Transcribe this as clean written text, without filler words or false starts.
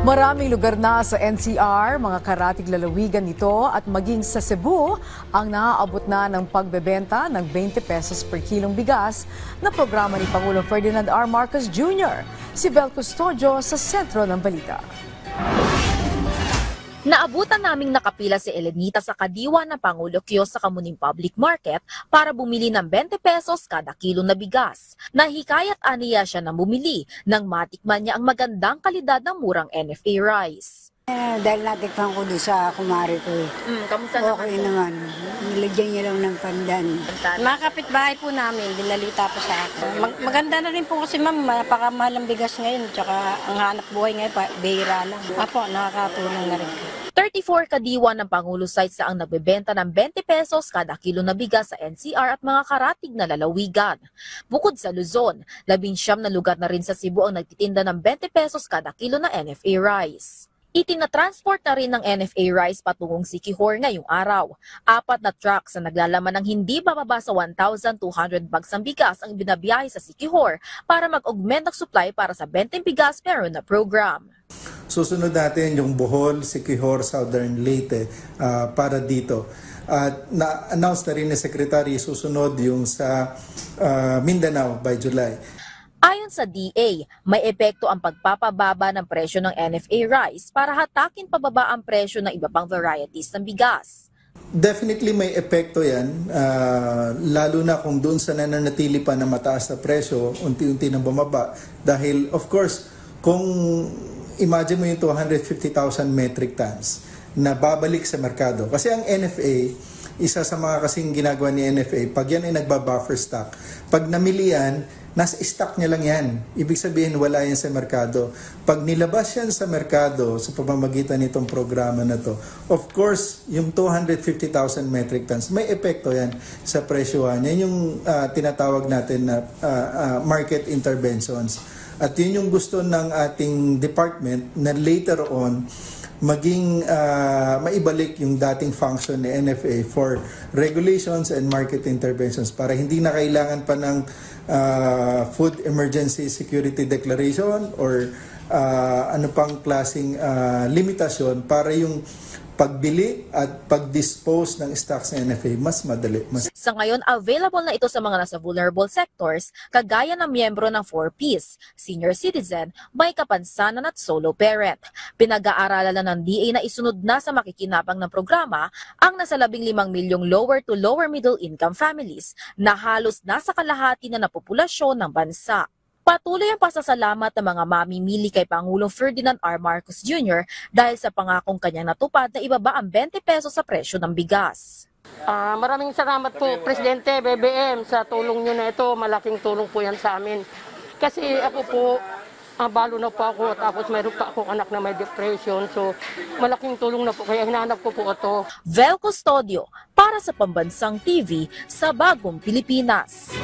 Maraming lugar na sa NCR, mga karatig lalawigan nito at maging sa Cebu ang naaabot na ng pagbebenta ng 20 pesos per kilong bigas na programa ni Pangulong Ferdinand R. Marcos Jr. Si Vel Custodio sa sentro ng balita. Naabutan naming nakapila si Elenita sa kadiwa ng Pangulo Kiosk sa Kamuning Public Market para bumili ng 20 pesos kada kilo na bigas. Nahikayat aniya siya na bumili nang matikman niya ang magandang kalidad ng murang NFA rice. Dahil natikpan ko doon sa kumari ko. Kamusta Okay naman. Nilagyan niya lang ng pandan. Mga kapitbahay po namin, dinalita po sa akin. Maganda na rin po kasi ma'am, napakamahal ang bigas ngayon. Tsaka ang hanap buhay ngayon, bihira lang. Apo, nakakatulong na rin. 34 kadiwa ng Pangulo sites ang nagbebenta ng 20 pesos kada kilo na bigas sa NCR at mga karatig na lalawigan. Bukod sa Luzon, 19 na lugar na rin sa Cebu ang nagtitinda ng 20 pesos kada kilo na NFA rice. Itinatransport na rin ng NFA rice patungong Siquijor ngayong araw. 4 na trucks na naglalaman ng hindi bababa sa 1,200 bags ng bigas ang binabiyahe sa Siquijor para mag-augment ng supply para sa 20 bigas pero na program. Susunod natin yung Bohol, Siquijor, Southern Leyte para dito. At na-announce na rin ni Secretary susunod yung sa Mindanao by July. Ayon sa DA, may epekto ang pagpapababa ng presyo ng NFA rice para hatakin pababa ang presyo ng iba pang varieties ng bigas. Definitely may epekto yan, lalo na kung doon sa nananatili pa na mataas na presyo, unti-unti nang bumaba. Dahil of course, kung imagine mo yung 250,000 metric tons na babalik sa merkado. Kasi ang NFA, isa sa mga kasing ginagawa ni NFA, pag yan ay nagbabuffer stock, pag namili yan, nasa stock niya lang yan. Ibig sabihin, wala yan sa merkado. Pag nilabas yan sa merkado sa pamamagitan nitong programa na to, of course, yung 250,000 metric tons, may epekto yan sa presyohan. Yan yung tinatawag natin na market interventions. At yun yung gusto ng ating department na later on, maging maibalik yung dating function ni NFA for regulations and market interventions para hindi na kailangan pa ng food emergency security declaration or ano pang klaseng limitasyon para yung pagbili at pag-dispose ng stocks ng NFA mas madali. Sa ngayon, available na ito sa mga nasa vulnerable sectors, kagaya ng miyembro ng 4Ps, senior citizen, may kapansanan at solo parent. Pinag-aaralan na ng DA na isunod na sa makikinabang ng programa ang nasa 15 milyong lower to lower middle income families na halos nasa kalahati na populasyon ng bansa. Patuloy ang pasasalamat ng mga mamimili kay Pangulong Ferdinand R. Marcos Jr. dahil sa pangakong kanyang natupad na ibaba ang 20 pesos sa presyo ng bigas. Maraming salamat po, Presidente BBM, sa tulong niyo na ito. Malaking tulong po yan sa amin. Kasi ako po, balo na po ako, tapos mayroon pa akong anak na may depression. So, malaking tulong na po, kaya hinahanap ko po ito. Vel Custodio, para sa Pambansang TV sa Bagong Pilipinas.